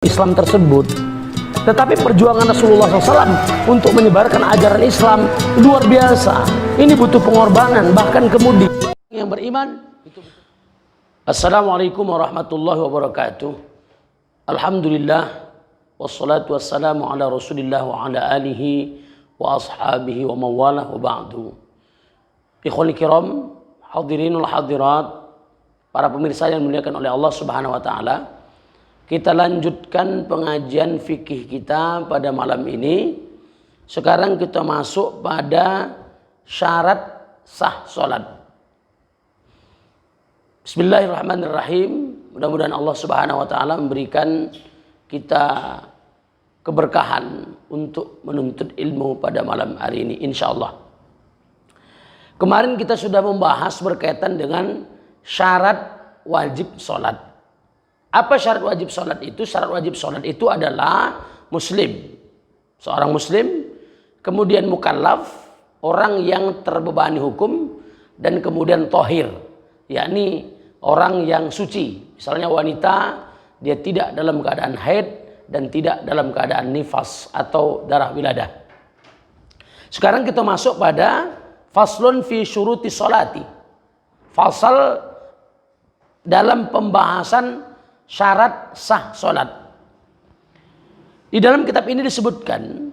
Islam tersebut. Tetapi perjuangan Rasulullah SAW untuk menyebarkan ajaran Islam luar biasa. Ini butuh pengorbanan, bahkan kemudian yang beriman. Assalamualaikum warahmatullahi wabarakatuh. Alhamdulillah, wassalatu wassalamu ala rasulillah wa ala alihi wa ashabihi wa mawalah wa ba'du. Ikhwani kiram, hadirinul hadirat, para pemirsa yang dimuliakan oleh Allah Subhanahu wa taala. Kita lanjutkan pengajian fikih kita pada malam ini. Sekarang kita masuk pada syarat sah salat. Bismillahirrahmanirrahim. Mudah-mudahan Allah Subhanahu wa taala memberikan kita keberkahan untuk menuntut ilmu pada malam hari ini insyaallah. Kemarin kita sudah membahas berkaitan dengan syarat wajib salat. Apa syarat wajib sholat itu? Syarat wajib sholat itu adalah muslim. Seorang muslim, kemudian mukallaf, orang yang terbebani hukum, dan kemudian tohir, yakni orang yang suci. Misalnya wanita, dia tidak dalam keadaan haid dan tidak dalam keadaan nifas atau darah wiladah. Sekarang kita masuk pada faslun fi syuruti sholati. Fasal dalam pembahasan syarat sah salat. Di dalam kitab ini disebutkan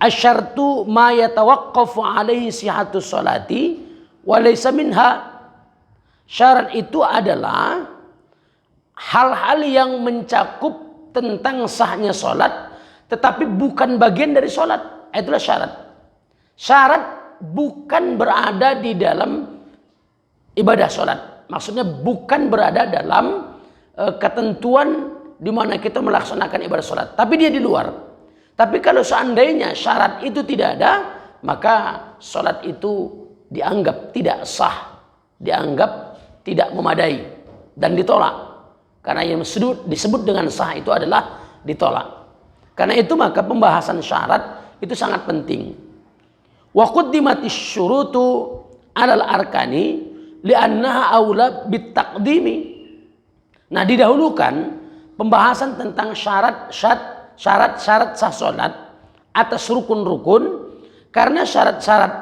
asyartu ma yatawaqqafu alaihi sihatus salati wa laysa minha. Syarat itu adalah hal-hal yang mencakup tentang sahnya salat tetapi bukan bagian dari salat. Itulah syarat. Syarat bukan berada di dalam ibadah salat. Maksudnya bukan berada dalam ketentuan di mana kita melaksanakan ibadah sholat, tapi dia di luar. Tapi kalau seandainya syarat itu tidak ada, maka sholat itu dianggap tidak sah, dianggap tidak memadai dan ditolak. Karena yang disebut dengan sah itu adalah ditolak. Karena itu maka pembahasan syarat itu sangat penting. Wa quddimatis syurutu 'alal arkani li'annaha aula bitaqdimi. Nah, didahulukan pembahasan tentang syarat sah salat atas rukun-rukun karena syarat-syarat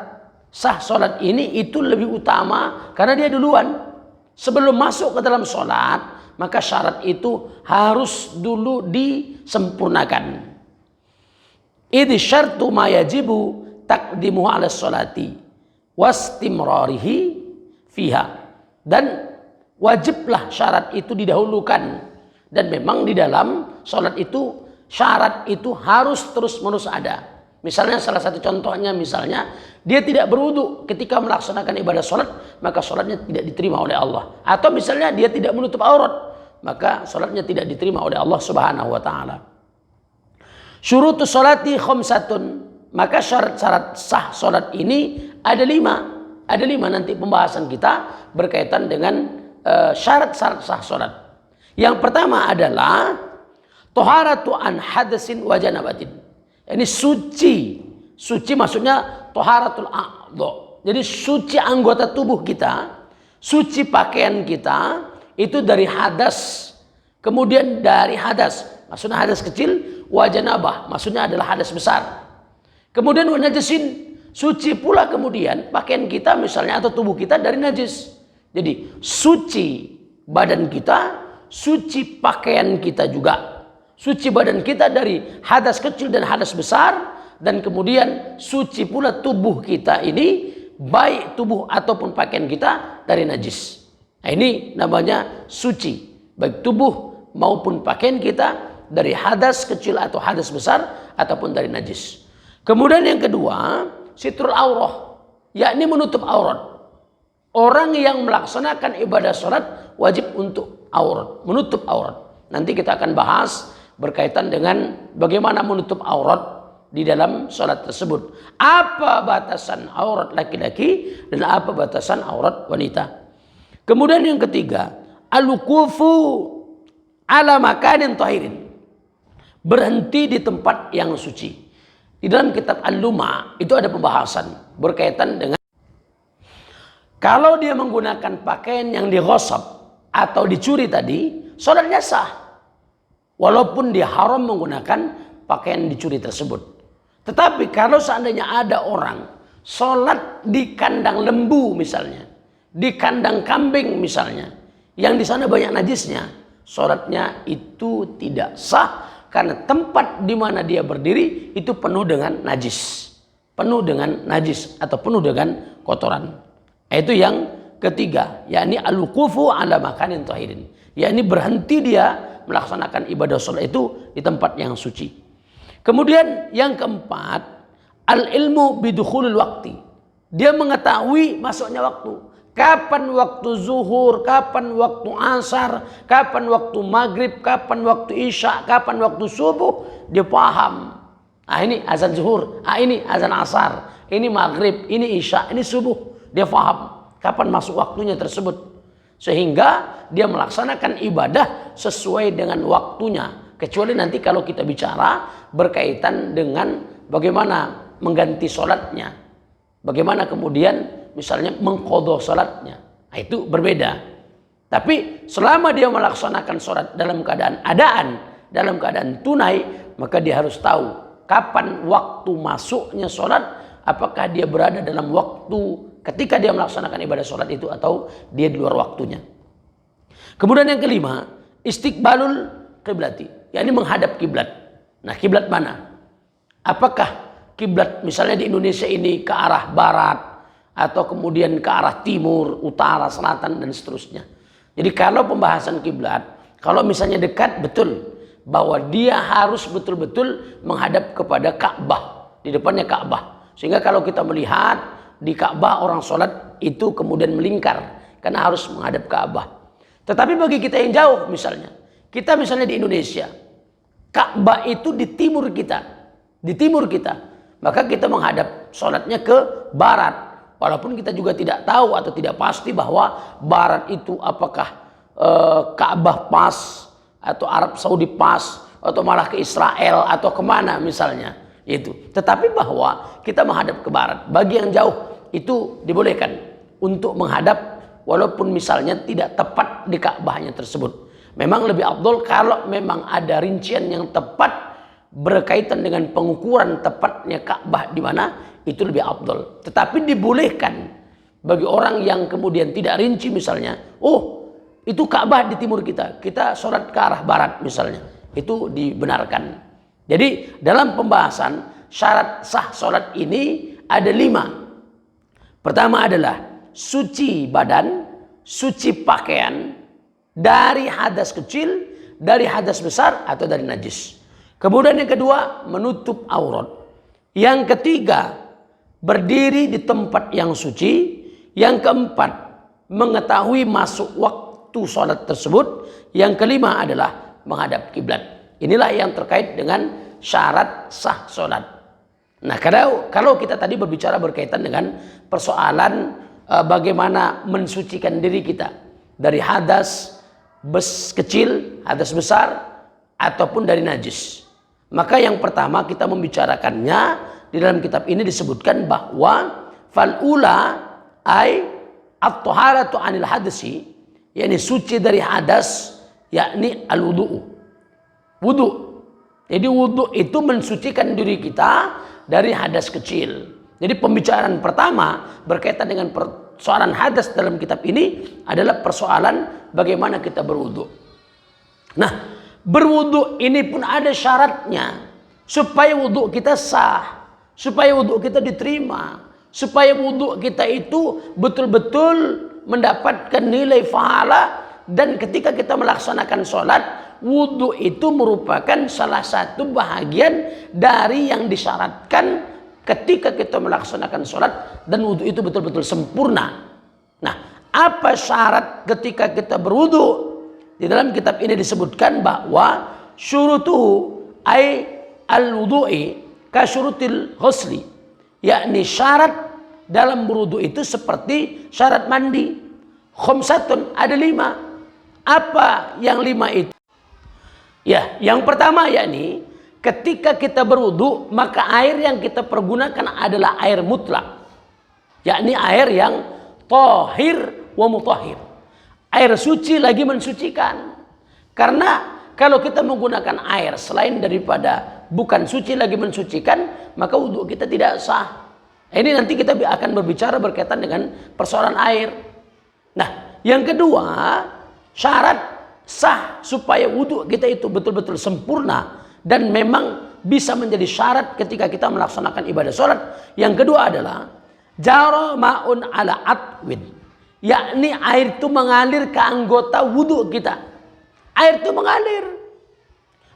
sah salat ini itu lebih utama karena dia duluan. Sebelum masuk ke dalam salat, maka syarat itu harus dulu disempurnakan. Idz syartu ma yajibu taqdimuhu 'ala sholati wastimrarihi fiha. Dan wajiblah syarat itu didahulukan. Dan memang di dalam sholat itu syarat itu harus terus-menerus ada. Misalnya salah satu contohnya, misalnya dia tidak berwudu ketika melaksanakan ibadah sholat, maka sholatnya tidak diterima oleh Allah. Atau misalnya dia tidak menutup aurat, maka sholatnya tidak diterima oleh Allah Subhanahu wa taala. Syurutus sholati khamsatun. Maka syarat-syarat sah sholat ini ada 5. Ada 5 nanti pembahasan kita berkaitan dengan syarat-syarat sah salat. Yang pertama adalah toharatu an hadasin wa janabatin. Ini suci. Suci maksudnya toharatul a'dha. Jadi suci anggota tubuh kita, suci pakaian kita itu dari hadas. Kemudian dari hadas, maksudnya hadas kecil, wa janabah, maksudnya adalah hadas besar. Kemudian wa najasin, suci pula kemudian pakaian kita misalnya atau tubuh kita dari najis. Jadi suci badan kita, suci pakaian kita juga. Suci badan kita dari hadas kecil dan hadas besar. Dan kemudian suci pula tubuh kita ini, baik tubuh ataupun pakaian kita dari najis. Nah, ini namanya suci. Baik tubuh maupun pakaian kita dari hadas kecil atau hadas besar ataupun dari najis. Kemudian yang kedua, sitrul aurah, yakni menutup aurat. Orang yang melaksanakan ibadah sholat wajib untuk aurat, menutup aurat. Nanti kita akan bahas berkaitan dengan bagaimana menutup aurat di dalam sholat tersebut. Apa batasan aurat laki-laki dan apa batasan aurat wanita. Kemudian yang ketiga, al-wuqufu ala makanin tahirin. Berhenti di tempat yang suci. Di dalam kitab Al-Luma itu ada pembahasan berkaitan dengan kalau dia menggunakan pakaian yang dighosab atau dicuri tadi, sholatnya sah. walaupun dia haram menggunakan pakaian dicuri tersebut. Tetapi kalau seandainya ada orang sholat di kandang lembu misalnya, di kandang kambing misalnya, yang di sana banyak najisnya, sholatnya itu tidak sah karena tempat di mana dia berdiri itu penuh dengan najis, atau penuh dengan kotoran. Itu yang ketiga, yakni al-wuqufu ala makanin tahirin, yakni berhenti dia melaksanakan ibadah sholat itu di tempat yang suci. Kemudian yang keempat, al-ilmu bidukhulil waktu, dia mengetahui masuknya waktu. Kapan waktu zuhur, kapan waktu asar, kapan waktu maghrib, kapan waktu isya, kapan waktu subuh, dia paham. Ini azan zuhur, ini azan asar, ini maghrib, ini isya, ini subuh. Dia paham kapan masuk waktunya tersebut. Sehingga dia melaksanakan ibadah sesuai dengan waktunya. Kecuali nanti kalau kita bicara berkaitan dengan bagaimana mengganti sholatnya. Bagaimana kemudian misalnya mengqadha salatnya, itu berbeda. Tapi selama dia melaksanakan sholat dalam keadaan adaan, dalam keadaan tunai, maka dia harus tahu kapan waktu masuknya sholat, apakah dia berada dalam waktu ketika dia melaksanakan ibadah sholat itu atau dia di luar waktunya. Kemudian yang kelima, istiqbalul qiblati, yakni menghadap kiblat. Nah, kiblat mana? Apakah kiblat misalnya di Indonesia ini ke arah barat, atau kemudian ke arah timur, utara, selatan, dan seterusnya. Jadi kalau pembahasan kiblat, kalau misalnya dekat, betul bahwa dia harus betul-betul menghadap kepada Ka'bah, di depannya Ka'bah. Sehingga kalau kita melihat di Ka'bah orang sholat itu kemudian melingkar, karena harus menghadap Ka'bah. Tetapi bagi kita yang jauh misalnya, kita misalnya di Indonesia, Ka'bah itu di timur kita, maka kita menghadap sholatnya ke barat. Walaupun kita juga tidak tahu atau tidak pasti bahwa barat itu apakah Ka'bah pas, atau Arab Saudi pas, atau malah ke Israel, atau kemana misalnya. Itu. Tetapi bahwa kita menghadap ke barat, bagi yang jauh itu dibolehkan untuk menghadap walaupun misalnya tidak tepat di Ka'bahnya tersebut. Memang lebih afdol kalau memang ada rincian yang tepat berkaitan dengan pengukuran tepatnya Ka'bah di mana, itu lebih afdol. Tetapi dibolehkan bagi orang yang kemudian tidak rinci misalnya, itu Ka'bah di timur kita, kita sholat ke arah barat misalnya, itu dibenarkan. Jadi dalam pembahasan syarat sah sholat ini ada 5. Pertama adalah suci badan, suci pakaian, dari hadas kecil, dari hadas besar, atau dari najis. Kemudian yang kedua, menutup aurat. Yang ketiga, berdiri di tempat yang suci. Yang keempat, mengetahui masuk waktu sholat tersebut. Yang kelima adalah menghadap kiblat. Inilah yang terkait dengan syarat sah sholat. Nah, kalau kita tadi berbicara berkaitan dengan persoalan bagaimana mensucikan diri kita dari hadas kecil, hadas besar, ataupun dari najis. Maka yang pertama kita membicarakannya, di dalam kitab ini disebutkan bahwa fal'ula ay at-taharatu anil hadasi, yakni suci dari hadas, yakni al-wudu'u. Wudu. Jadi wudu itu mensucikan diri kita dari hadas kecil. Jadi pembicaraan pertama berkaitan dengan persoalan hadas dalam kitab ini adalah persoalan bagaimana kita berwudu. Nah, berwudu ini pun ada syaratnya supaya wudu kita sah, supaya wudu kita diterima, supaya wudu kita itu betul-betul mendapatkan nilai pahala. Dan ketika kita melaksanakan sholat, wudu itu merupakan salah satu bahagian dari yang disyaratkan ketika kita melaksanakan sholat, dan wudu itu betul-betul sempurna. Nah, apa syarat ketika kita berwudu? Di dalam kitab ini disebutkan bahwa syurutuhu ay al-wudu'i ka syurutil ghusli, yakni syarat dalam berwudu itu seperti syarat mandi. Khamsatun, ada 5. Apa yang 5 itu? Ya, yang pertama yakni ketika kita berwudu, maka air yang kita pergunakan adalah air mutlak, yakni air yang thahir wa mutahhir. Air suci lagi mensucikan. Karena kalau kita menggunakan air selain daripada bukan suci lagi mensucikan, maka wudhu kita tidak sah. Ini nanti kita akan berbicara berkaitan dengan persoalan air. Nah, yang kedua, syarat sah supaya wudhu kita itu betul-betul sempurna dan memang bisa menjadi syarat ketika kita melaksanakan ibadah sholat. Yang kedua adalah jara ma'un ala atwin, yakni air itu mengalir ke anggota wudhu kita. Air itu mengalir,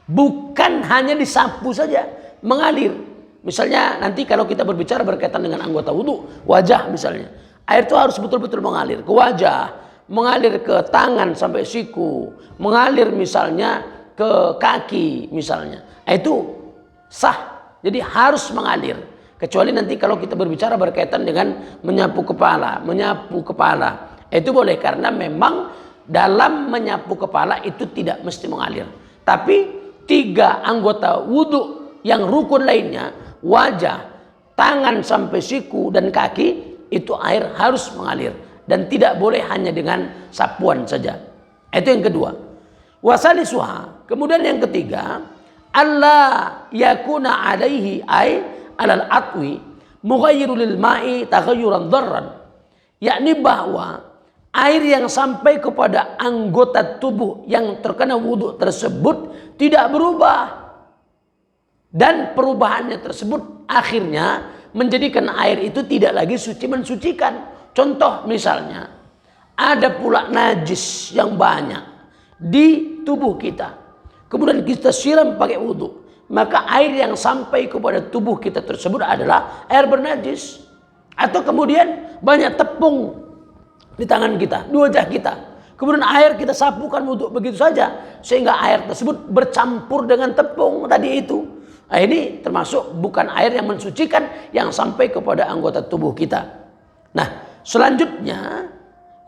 bukan hanya disapu saja, mengalir. Misalnya nanti kalau kita berbicara berkaitan dengan anggota wudhu, wajah misalnya, air itu harus betul-betul mengalir ke wajah, mengalir ke tangan sampai siku, mengalir misalnya ke kaki misalnya. Itu sah, jadi harus mengalir. Kecuali nanti kalau kita berbicara berkaitan dengan menyapu kepala, itu boleh karena memang dalam menyapu kepala itu tidak mesti mengalir. Tapi 3 anggota wudhu yang rukun lainnya, wajah, tangan sampai siku dan kaki, itu air harus mengalir dan tidak boleh hanya dengan sapuan saja. Itu yang kedua. Wasalisuha, kemudian yang ketiga, Allah yakuna alaihi ay alal atwi mughayyirul lil ma'i taghayyuran dharran, yakni bahwa air yang sampai kepada anggota tubuh yang terkena wudhu tersebut tidak berubah. Dan perubahannya tersebut akhirnya menjadikan air itu tidak lagi suci mensucikan. Contoh misalnya, ada pula najis yang banyak di tubuh kita. Kemudian kita siram pakai wudhu. Maka air yang sampai kepada tubuh kita tersebut adalah air bernajis. Atau kemudian banyak tepung di tangan kita, di wajah kita. Kemudian air kita sapukan wudhu begitu saja, sehingga air tersebut bercampur dengan tepung tadi itu. Nah, ini termasuk bukan air yang mensucikan yang sampai kepada anggota tubuh kita. Nah, selanjutnya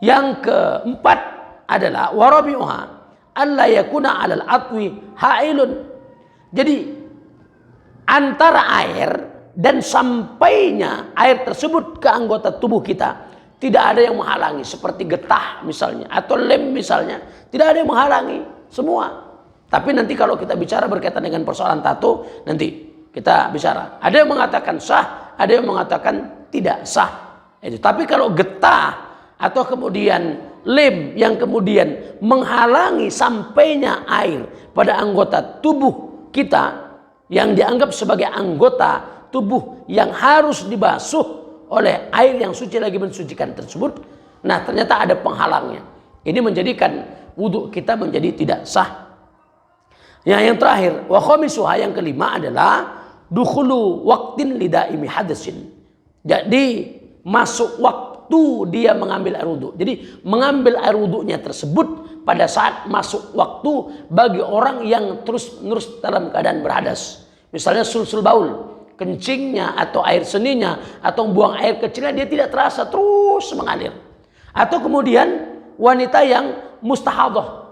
yang keempat adalah warabi'uha alla yakuna 'alal atwi ha'ilun. Jadi antara air dan sampainya air tersebut ke anggota tubuh kita tidak ada yang menghalangi, seperti getah misalnya atau lem misalnya, tidak ada yang menghalangi semua. Tapi nanti kalau kita bicara berkaitan dengan persoalan tato, nanti kita bicara. Ada yang mengatakan sah, ada yang mengatakan tidak sah. Itu. Tapi kalau getah atau kemudian lem yang kemudian menghalangi sampainya air pada anggota tubuh kita yang dianggap sebagai anggota tubuh yang harus dibasuh oleh air yang suci lagi mensucikan tersebut, nah ternyata ada penghalangnya. Ini menjadikan wudhu kita menjadi tidak sah. Yang terakhir, wa khamisuha, yang kelima adalah dukhulu waqtin lidaimi hadasin. Jadi masuk waktu dia mengambil air wudhu. Jadi mengambil air wudhunya tersebut pada saat masuk waktu bagi orang yang terus-menerus dalam keadaan berhadas. Misalnya sulsul baul, kencingnya atau air seninya atau buang air kecilnya dia tidak terasa, terus mengalir. Atau kemudian wanita yang mustahadhah,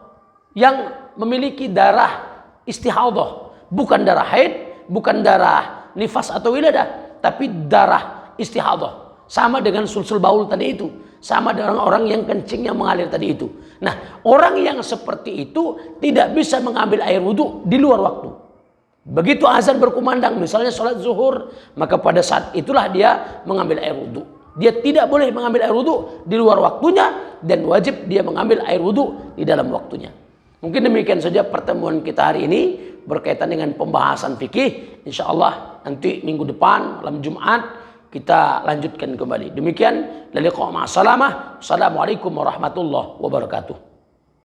yang memiliki darah istihadhah, bukan darah haid, bukan darah nifas atau wiladah, tapi darah istihadhah. Sama dengan sulsul baul tadi itu, sama dengan orang yang kencingnya mengalir tadi itu. Nah, orang yang seperti itu tidak bisa mengambil air wudhu di luar waktu. Begitu azan berkumandang, misalnya sholat zuhur, maka pada saat itulah dia mengambil air wudhu. Dia tidak boleh mengambil air wudhu di luar waktunya, dan wajib dia mengambil air wudhu di dalam waktunya. Mungkin demikian saja pertemuan kita hari ini berkaitan dengan pembahasan fikih. Insya Allah nanti minggu depan, malam Jumat, kita lanjutkan kembali. Demikian, assalamualaikum warahmatullahi wabarakatuh.